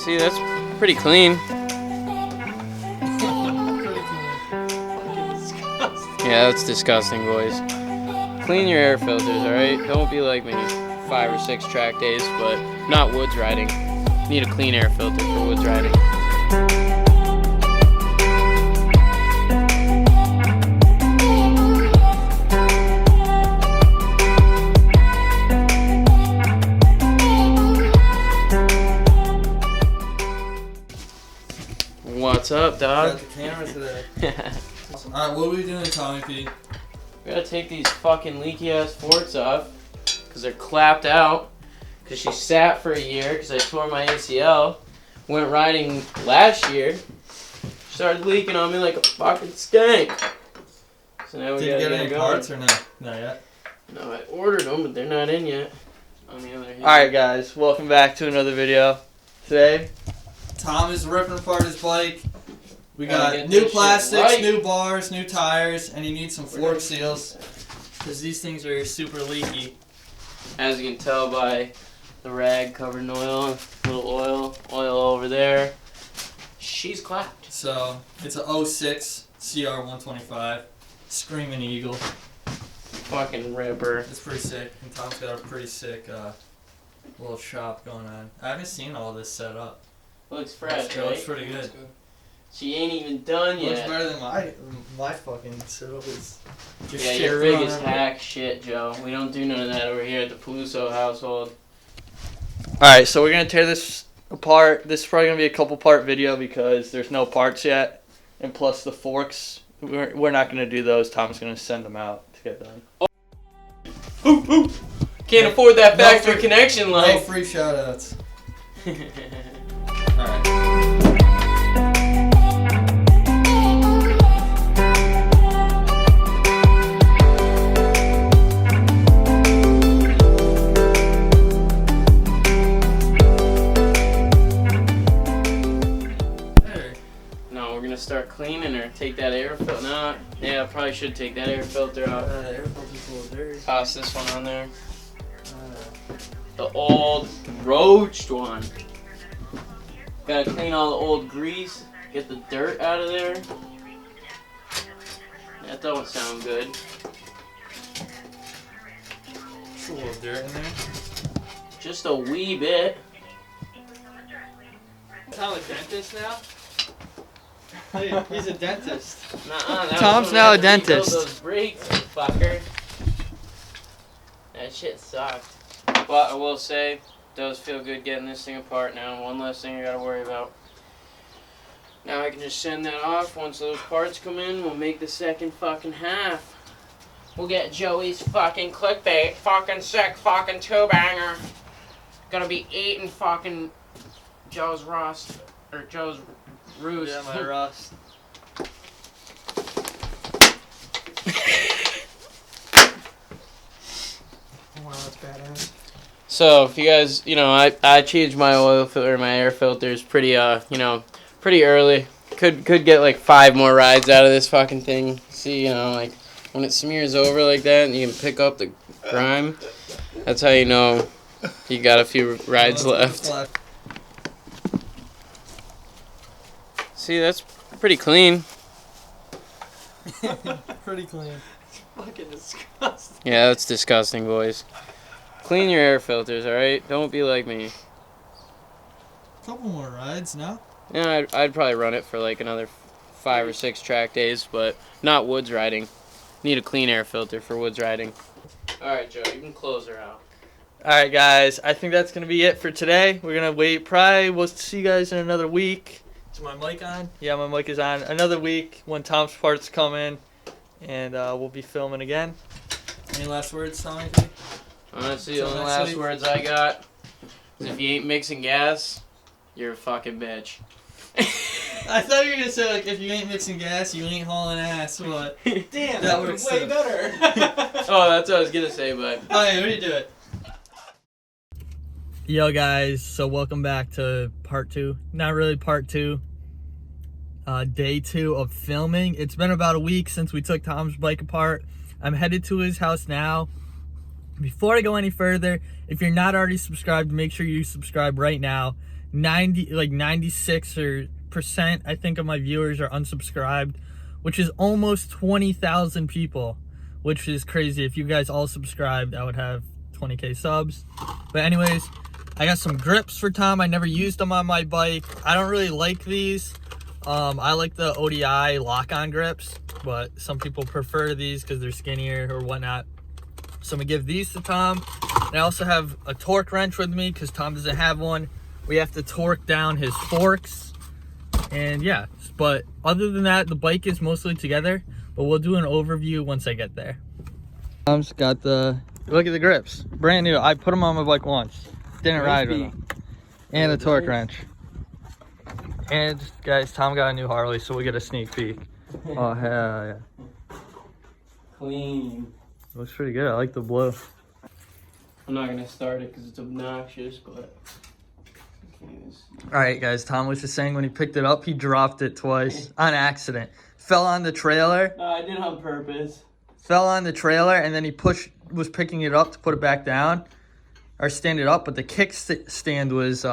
See, that's pretty clean. Yeah, that's disgusting, boys. Clean your air filters, alright? Don't be like me. 5 or 6 track days, but not woods riding. Need a clean air filter for woods riding. What's up, dog? Got the camera today. Alright, what are we doing, Tommy P? We gotta take these fucking leaky ass forks off because they're clapped out. Because she sat for a year because I tore my ACL. Went riding last year. Started leaking on me like a fucking skank. So now we Did you gotta get any going. parts or not? Not yet. No, I ordered them, but they're not in yet. On the other hand. Alright guys, welcome back to another video. Today, Tom is ripping apart his bike. We Gotta got get new this shit plastics, right. new bars, new tires, and he needs some fork seals. Because these things are super leaky. As you can tell by the rag covered in oil, little oil over there. She's clapped. So, it's a 06 CR125 Screaming Eagle. Fucking ripper. It's pretty sick. And Tom's got a pretty sick little shop going on. I haven't seen all this set up. Looks fresh, It right? looks pretty good. She ain't even done Looks yet. better than my fucking setup. It's just Yeah, shit your rig thrown is everywhere. hack shit, Joe. We don't do none of that over here at the Peluso household. alright, so we're gonna tear this apart. This is probably gonna be a couple part video because there's no parts yet. And plus the forks, we're not gonna do those. Tom's gonna send them out to get done. Can't afford that No factory free- connection No line. free shoutouts. No, we're gonna start cleaning her. Take that air filter. No, yeah, I probably should take that air filter out. Air filter's full of dirt. Toss this one on there. The old roached one. Gotta clean all the old grease. Get the dirt out of there. That don't sound good. There's a little dirt in there. Just a wee bit. Tom a dentist now? Hey, he's a dentist. Nuh-uh, that Tom's was now when a I had to rebuild dentist. Those brakes, you fucker. That shit sucked. But I will say, it does feel good getting this thing apart now. One less thing I gotta worry about. Now I can just send that off. Once those parts come in, we'll make the second fucking half. We'll get Joey's fucking clickbait. Fucking sick fucking two-banger. Gonna be eating fucking Joe's rust. Or Joe's roost. Yeah, my rust. Wow, that's badass. So if you guys, I changed my oil filter, my air filters pretty pretty early. Could get like 5 more rides out of this fucking thing. See, like when it smears over like that and you can pick up the grime, that's how you know you got a few rides left. See, that's pretty clean. Pretty clean. Fucking disgusting. Yeah, that's disgusting, boys. Clean your air filters, alright? Don't be like me. Couple more rides, no? Yeah, I'd probably run it for like another 5 or 6 track days, but not woods riding. Need a clean air filter for woods riding. Alright, Joe, you can close her out. Alright guys, I think that's gonna be it for today. We're gonna wait, we'll see you guys in another week. Is my mic on? Yeah, my mic is on. Another week when Tom's parts come in, and we'll be filming again. Any last words, Tommy? Honestly, the So only next last week- words I got is if you ain't mixing gas, you're a fucking bitch. I thought you were gonna say like if you ain't mixing gas, you ain't hauling ass. What? Damn, That that works was way too. better. Oh, that's what I was gonna say, but Oh yeah, what do you do it? Yo guys, so welcome back to part 2. Not really part 2. Day 2 of filming. It's been about a week since we took Tom's bike apart. I'm headed to his house now. Before I go any further, if you're not already subscribed, make sure you subscribe right now. 96% I think of my viewers are unsubscribed, which is almost 20,000 people, which is crazy. If you guys all subscribed, I would have 20k subs. But anyways, I got some grips for Tom. I never used them on my bike. I don't really like these. I like the ODI lock-on grips, but some people prefer these because they're skinnier or whatnot. So I'm gonna give these to Tom. And I also have a torque wrench with me because Tom doesn't have one. We have to torque down his forks. And yeah, but other than that, the bike is mostly together, but we'll do an overview once I get there. Tom's got the, look at the grips, brand new. I put them on my bike once, didn't ride with them. And a torque wrench. And guys, Tom got a new Harley, so we get a sneak peek. Oh hell yeah. Clean. Looks pretty good, I like the blue. I'm not gonna start it because it's obnoxious, but. Alright guys, Tom was just saying when he picked it up, he dropped it twice on accident. Fell on the trailer. No, I did it on purpose. Fell on the trailer and then he was picking it up to put it back down. Or stand it up, but the kickstand was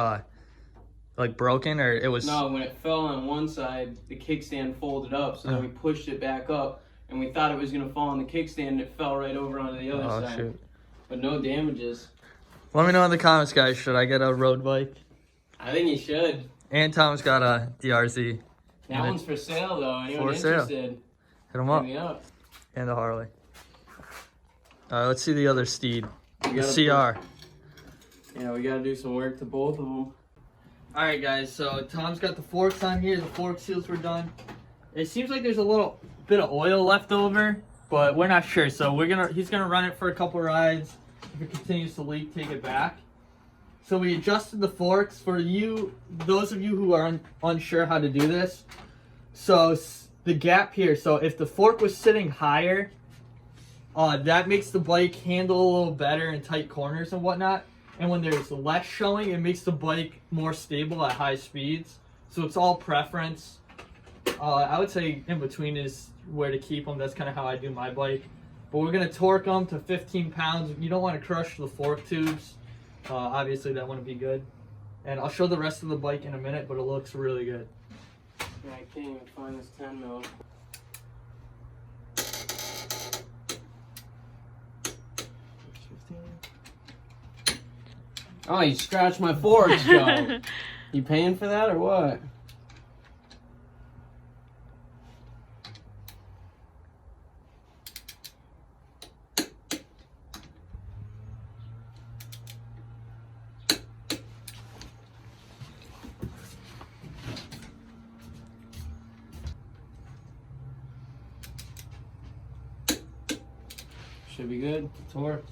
like broken, or it was... No, when it fell on one side, the kickstand folded up, so then we pushed it back up, and we thought it was going to fall on the kickstand, and it fell right over onto the other side. Shoot. But no damages. Let me know in the comments, guys, should I get a road bike? I think you should. And Tom's got a DRZ. That one's for sale, though. Anyone interested? Hit him up. Hit me up. And a Harley. Alright, let's see the other steed. The CR. Yeah, we got to do some work to both of them. Alright guys, so Tom's got the forks on here. The fork seals were done. It seems like there's a little bit of oil left over, but we're not sure. So he's gonna run it for a couple rides. If it continues to leak, take it back. So we adjusted the forks for those of you who are unsure how to do this. So the gap here, so if the fork was sitting higher, that makes the bike handle a little better in tight corners and whatnot. And when there's less showing, it makes the bike more stable at high speeds. So it's all preference. I would say in between is where to keep them. That's kind of how I do my bike. But we're going to torque them to 15 pounds. You don't want to crush the fork tubes. Obviously, that wouldn't be good. And I'll show the rest of the bike in a minute, but it looks really good. Yeah, I can't even find this 10 mil. Oh, you scratched my forks, Joe. You paying for that or what? Should be good. Torque.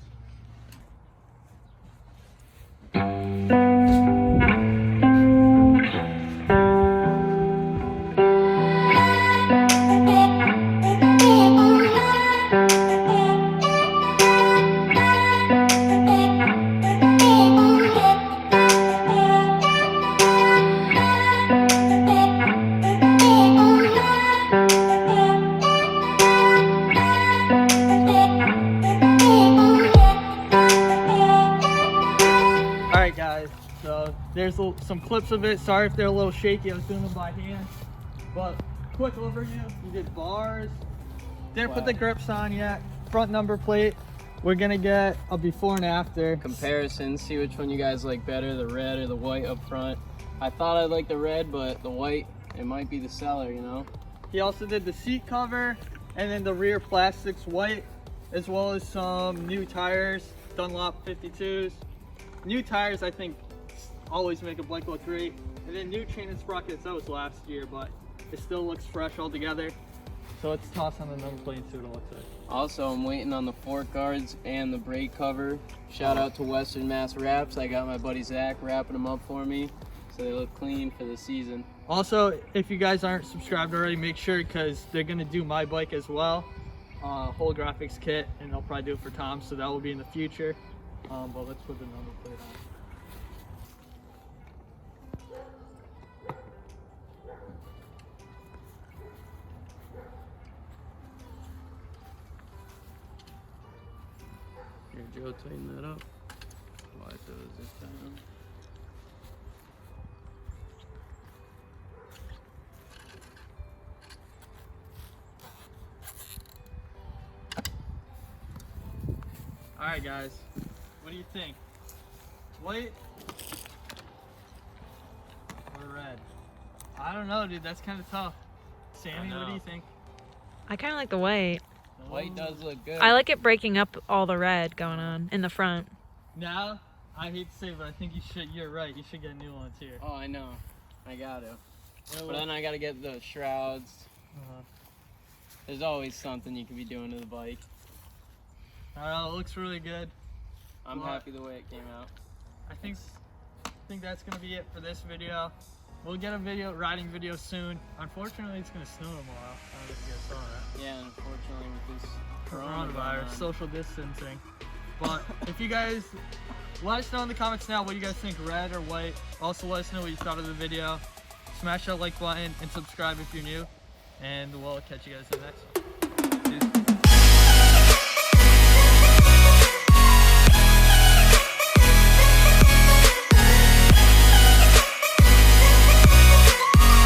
There's some clips of it. Sorry if they're a little shaky. I was doing them by hand. But quick overview. You did bars. Didn't put the grips on yet. Front number plate. We're gonna get a before and after comparison. See which one you guys like better, the red or the white up front. I thought I'd like the red, but the white, it might be the seller, you know. He also did the seat cover and then the rear plastics white, as well as some new tires, Dunlop 52s. New tires, I think, always make a bike look great. And then new chain and sprockets, that was last year, but it still looks fresh altogether. So let's toss on the number plate and see what it looks like. Also, I'm waiting on the fork guards and the brake cover. Shout out to Western Mass Wraps. I got my buddy Zach wrapping them up for me, so they look clean for the season. Also, if you guys aren't subscribed already, make sure, because they're gonna do my bike as well. Whole graphics kit, and they'll probably do it for Tom, so that will be in the future. But let's put the number plate on. Here, Joe, tighten that up. Why those this down? Alright guys, what do you think? White or red? I don't know, dude, that's kind of tough. Sammy, what do you think? I kind of like the white. White does look good. I like it breaking up all the red going on in the front. Now, I hate to say it, but I think you're right, you should get new ones here. Oh, I know. I got to. But then I got to get the shrouds. There's always something you can be doing to the bike. It looks really good. I'm happy the way it came out. I think that's gonna be it for this video. We'll get a riding video soon. Unfortunately, it's gonna snow tomorrow. I don't know if you guys saw that. Yeah, unfortunately with this Coronavirus, social distancing. But if you guys, let us know in the comments now what you guys think, red or white. Also let us know what you thought of the video. Smash that like button and subscribe if you're new. And we'll catch you guys in the next one.